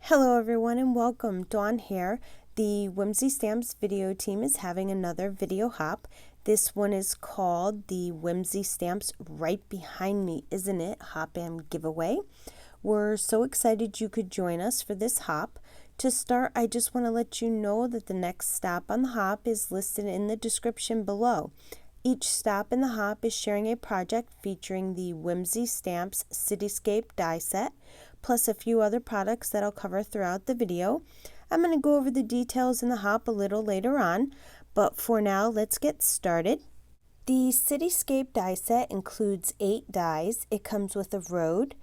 Hello everyone and welcome. Dawn here. The Whimsy Stamps video team is having another video hop. This one is called the Whimsy Stamps Right Behind Me, Isn't It? Hop and giveaway. We're so excited you could join us for this hop. To start, I just want to let you know that the next stop on the hop is listed in the description below. Each stop in the hop is sharing a project featuring the Whimsy Stamps Cityscape Die Set, plus a few other products that I'll cover throughout the video. I'm going to go over the details in the hop a little later on, but for now, let's get started. The Cityscape Die Set includes 8 dies. It comes with a road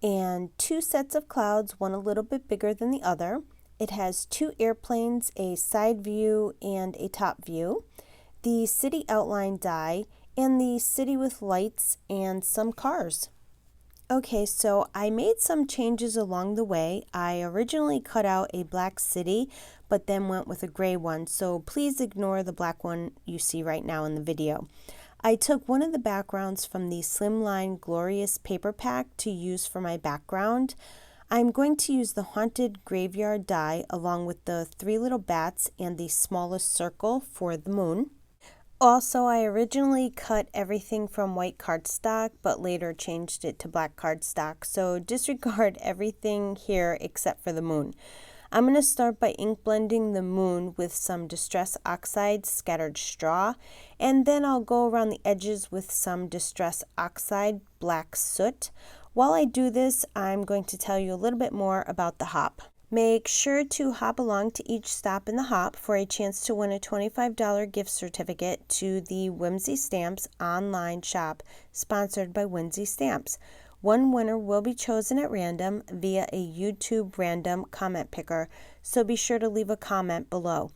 and 2 sets of clouds, one a little bit bigger than the other. It has 2 airplanes, a side view, and a top view. The city outline die, and the city with lights and some cars. Okay, so I made some changes along the way. I originally cut out a black city, but then went with a gray one, so please ignore the black one you see right now in the video. I took one of the backgrounds from the Slimline Glorious paper pack to use for my background. I'm going to use the Haunted Graveyard die along with the 3 little bats and the smallest circle for the moon. Also, I originally cut everything from white cardstock, but later changed it to black cardstock, so disregard everything here except for the moon. I'm going to start by ink blending the moon with some Distress Oxide scattered straw, and then I'll go around the edges with some Distress Oxide black soot. While I do this, I'm going to tell you a little bit more about the hop. Make sure to hop along to each stop in the hop for a chance to win a $25 gift certificate to the Whimsy Stamps online shop sponsored by Whimsy Stamps. One winner will be chosen at random via a YouTube random comment picker, so be sure to leave a comment below.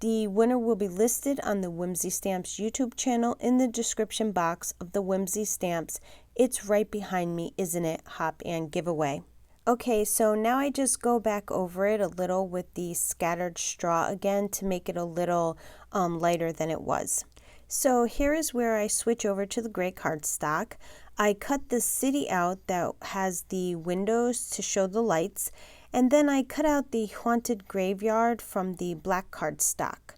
The winner will be listed on the Whimsy Stamps YouTube channel in the description box of the Whimsy Stamps It's Right Behind Me, Isn't It? Hop and giveaway. Okay, so now I just go back over it a little with the scattered straw again to make it a little lighter than it was. So here is where I switch over to the gray cardstock. I cut the city out that has the windows to show the lights, and then I cut out the haunted graveyard from the black cardstock.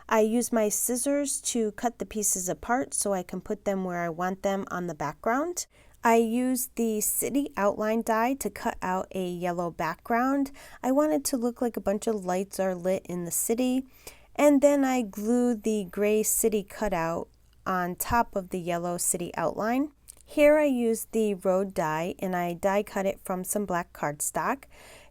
I use my scissors to cut the pieces apart so I can put them where I want them on the background. I used the city outline die to cut out a yellow background. I wanted to look like a bunch of lights are lit in the city. And then I glued the gray city cutout on top of the yellow city outline. Here I used the road die and I die cut it from some black cardstock.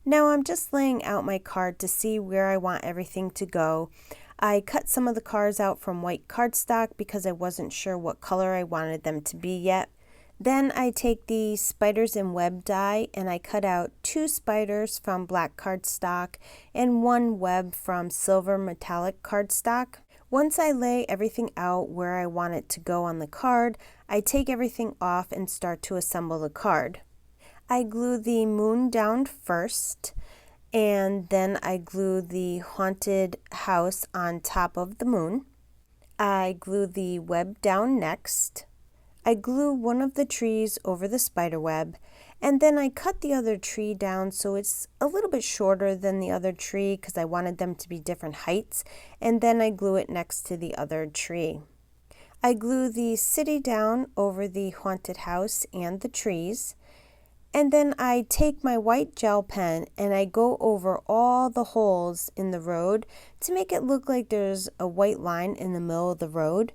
Now I'm just laying out my card to see where I want everything to go. I cut some of the cars out from white cardstock because I wasn't sure what color I wanted them to be yet. Then I take the spiders and web die and I cut out 2 spiders from black cardstock and 1 web from silver metallic cardstock. Once I lay everything out where I want it to go on the card, I take everything off and start to assemble the card. I glue the moon down first, and then I glue the haunted house on top of the moon. I glue the web down next. I glue one of the trees over the spider web, and then I cut the other tree down so it's a little bit shorter than the other tree because I wanted them to be different heights, and then I glue it next to the other tree. I glue the city down over the haunted house and the trees, and then I take my white gel pen and I go over all the holes in the road to make it look like there's a white line in the middle of the road.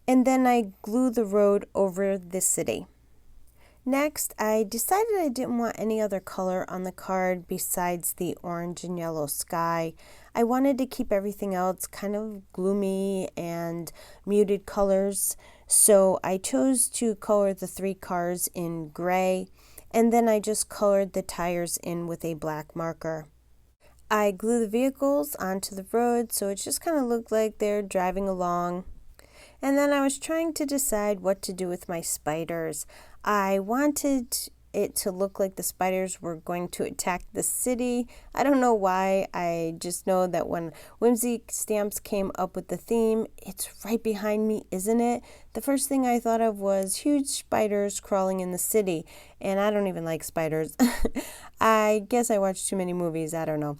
And then I glue the road over the city. Next, I decided I didn't want any other color on the card besides the orange and yellow sky. I wanted to keep everything else kind of gloomy and muted colors, so I chose to color the 3 cars in gray, and then I just colored the tires in with a black marker. I glue the vehicles onto the road so it just kind of looked like they're driving along. And then I was trying to decide what to do with my spiders. I wanted it to look like the spiders were going to attack the city. I don't know why. I just know that when Whimsy Stamps came up with the theme, it's right behind me, isn't it? The first thing I thought of was huge spiders crawling in the city, and I don't even like spiders. I guess I watched too many movies, I don't know.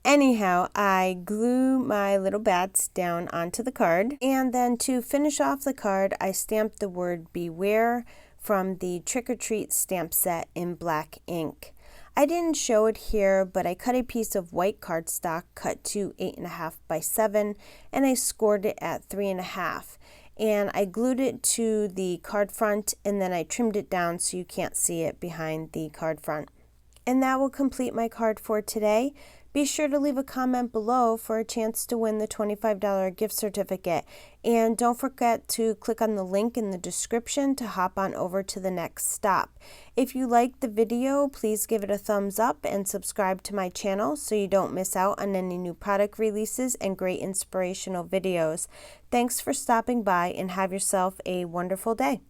Anyhow, I glue my little bats down onto the card, and then to finish off the card, I stamped the word beware from the Trick or Treat stamp set in black ink. I didn't show it here, but I cut a piece of white cardstock cut to 8.5 by 7, and I scored it at 3.5. And I glued it to the card front, and then I trimmed it down so you can't see it behind the card front. And that will complete my card for today. Be sure to leave a comment below for a chance to win the $25 gift certificate. And don't forget to click on the link in the description to hop on over to the next stop. If you liked the video, please give it a thumbs up and subscribe to my channel so you don't miss out on any new product releases and great inspirational videos. Thanks for stopping by and have yourself a wonderful day.